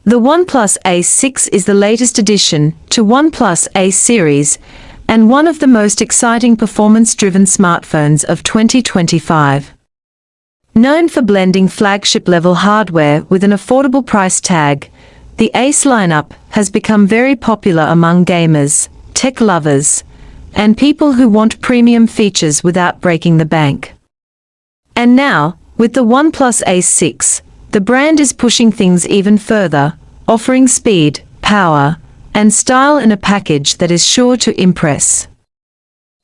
The OnePlus Ace 6 is the latest addition to OnePlus Ace series and one of the most exciting performance-driven smartphones of 2025. Known for blending flagship-level hardware with an affordable price tag, the Ace lineup has become very popular among gamers, tech lovers, and people who want premium features without breaking the bank. And now, with the OnePlus Ace 6, the brand is pushing things even further, offering speed, power, and style in a package that is sure to impress.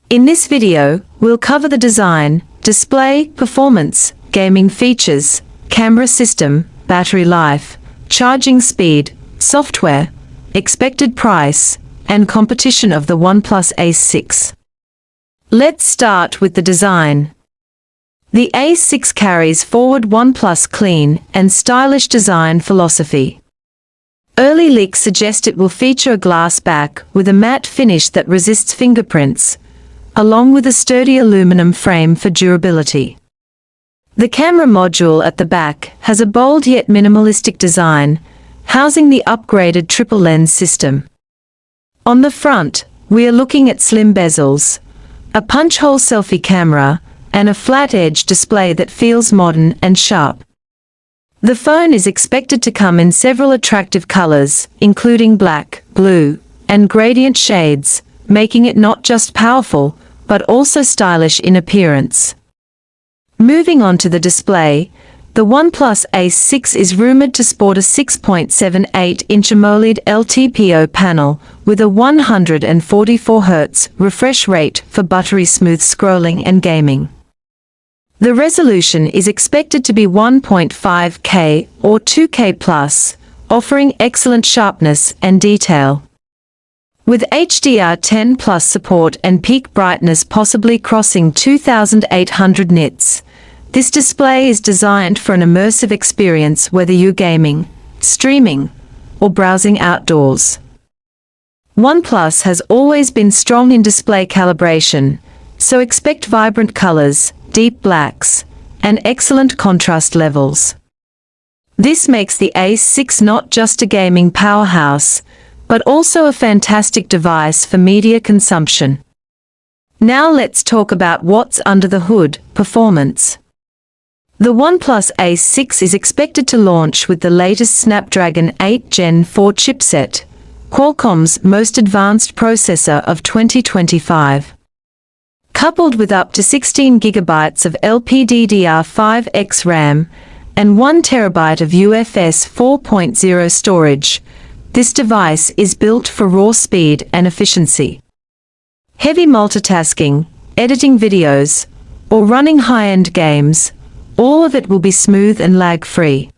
In this video, we'll cover the design, display, performance, gaming features, camera system, battery life, charging speed, software, expected price, and competition of the OnePlus Ace 6. Let's start with the design. The Ace 6 carries forward OnePlus' clean and stylish design philosophy. Early leaks suggest it will feature a glass back with a matte finish that resists fingerprints, along with a sturdy aluminum frame for durability. The camera module at the back has a bold yet minimalistic design, housing the upgraded triple lens system. On the front, we are looking at slim bezels, a punch-hole selfie camera, and a flat-edge display that feels modern and sharp. The phone is expected to come in several attractive colors, including black, blue, and gradient shades, making it not just powerful, but also stylish in appearance. Moving on to the display, the OnePlus Ace 6 is rumored to sport a 6.78-inch AMOLED LTPO panel with a 144Hz refresh rate for buttery-smooth scrolling and gaming. The resolution is expected to be 1.5K or 2K+, offering excellent sharpness and detail. With HDR10+ support and peak brightness possibly crossing 2,800 nits, this display is designed for an immersive experience whether you're gaming, streaming, or browsing outdoors. OnePlus has always been strong in display calibration, so expect vibrant colors, deep blacks, and excellent contrast levels. This makes the Ace 6 not just a gaming powerhouse, but also a fantastic device for media consumption. Now let's talk about what's under the hood: performance. The OnePlus Ace 6 is expected to launch with the latest Snapdragon 8 Gen 4 chipset, Qualcomm's most advanced processor of 2025. Coupled with up to 16 GB of LPDDR5X RAM and 1 TB of UFS 4.0 storage, this device is built for raw speed and efficiency. Heavy multitasking, editing videos, or running high-end games, all of it will be smooth and lag-free.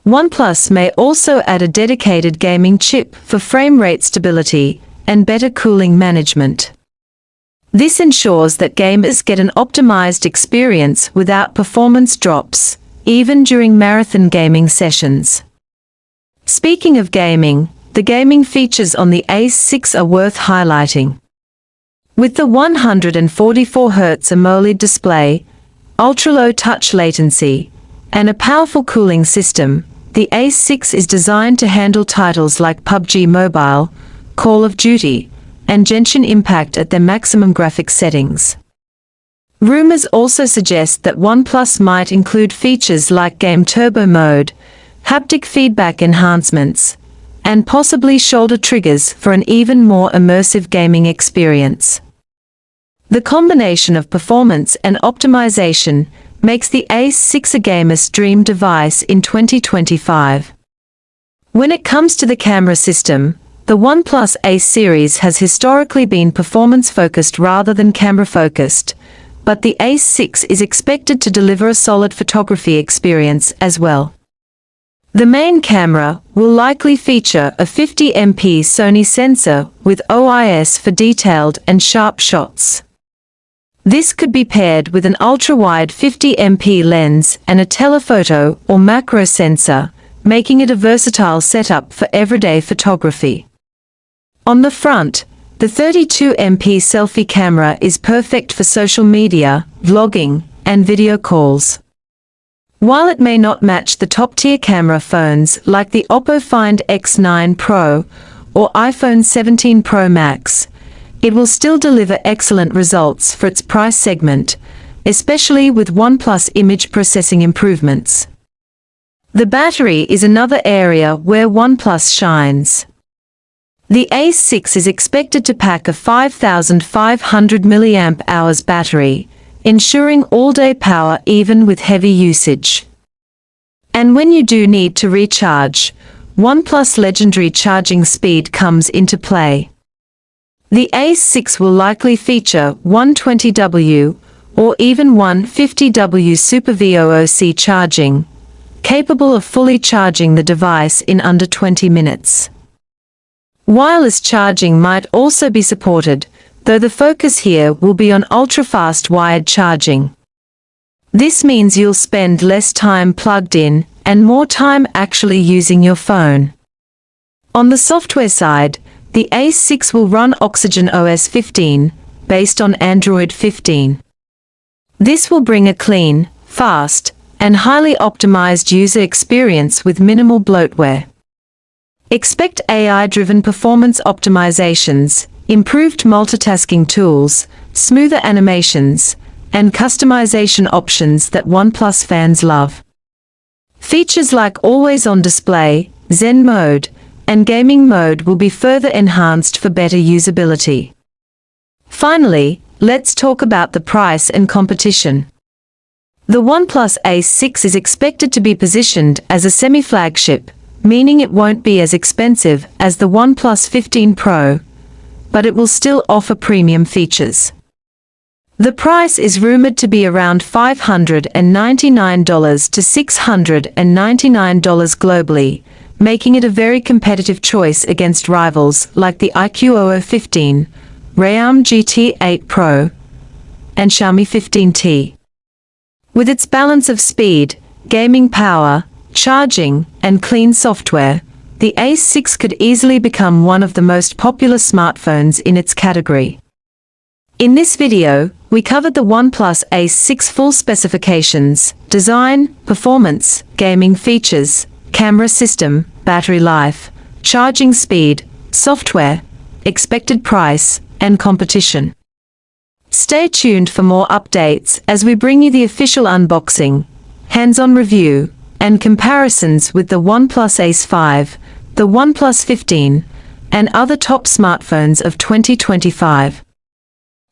OnePlus may also add a dedicated gaming chip for frame rate stability and better cooling management. This ensures that gamers get an optimized experience without performance drops, even during marathon gaming sessions. Speaking of gaming, the gaming features on the Ace 6 are worth highlighting. With the 144Hz AMOLED display, ultra-low touch latency, and a powerful cooling system, the Ace 6 is designed to handle titles like PUBG Mobile, Call of Duty, and Genshin Impact at their maximum graphics settings. Rumors also suggest that OnePlus might include features like Game Turbo Mode, haptic feedback enhancements, and possibly shoulder triggers for an even more immersive gaming experience. The combination of performance and optimization makes the Ace 6 a gamer's dream device in 2025. When it comes to the camera system, the OnePlus Ace series has historically been performance-focused rather than camera-focused, but the Ace 6 is expected to deliver a solid photography experience as well. The main camera will likely feature a 50MP Sony sensor with OIS for detailed and sharp shots. This could be paired with an ultra-wide 50MP lens and a telephoto or macro sensor, making it a versatile setup for everyday photography. On the front, the 32MP selfie camera is perfect for social media, vlogging, and video calls. While it may not match the top-tier camera phones like the Oppo Find X9 Pro or iPhone 17 Pro Max, it will still deliver excellent results for its price segment, especially with OnePlus image processing improvements. The battery is another area where OnePlus shines. The Ace 6 is expected to pack a 5,500 mAh battery, ensuring all-day power even with heavy usage. And when you do need to recharge, OnePlus legendary charging speed comes into play. The Ace 6 will likely feature 120W or even 150W Super VOOC charging, capable of fully charging the device in under 20 minutes. Wireless charging might also be supported, though the focus here will be on ultra-fast wired charging. This means you'll spend less time plugged in and more time actually using your phone. On the software side, the Ace 6 will run Oxygen OS 15, based on Android 15. This will bring a clean, fast, and highly optimized user experience with minimal bloatware. Expect AI-driven performance optimizations, improved multitasking tools, smoother animations, and customization options that OnePlus fans love. Features like always-on display, Zen mode, and gaming mode will be further enhanced for better usability. Finally, let's talk about the price and competition. The OnePlus Ace 6 is expected to be positioned as a semi-flagship, meaning it won't be as expensive as the OnePlus 15 Pro, but it will still offer premium features. The price is rumored to be around $599 to $699 globally, making it a very competitive choice against rivals like the iQOO 15, Realme GT 8 Pro, and Xiaomi 15T. With its balance of speed, gaming power, charging, and clean software, the Ace 6 could easily become one of the most popular smartphones in its category. In this video, we covered the OnePlus Ace 6 full specifications, design, performance, gaming features, camera system, battery life, charging speed, software, expected price, and competition. Stay tuned for more updates as we bring you the official unboxing, hands-on review, and comparisons with the OnePlus Ace 5, the OnePlus 15, and other top smartphones of 2025.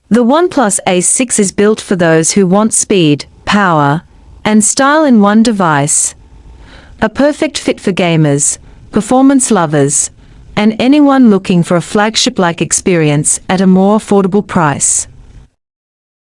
The OnePlus Ace 6 is built for those who want speed, power, and style in one device. A perfect fit for gamers, performance lovers, and anyone looking for a flagship-like experience at a more affordable price.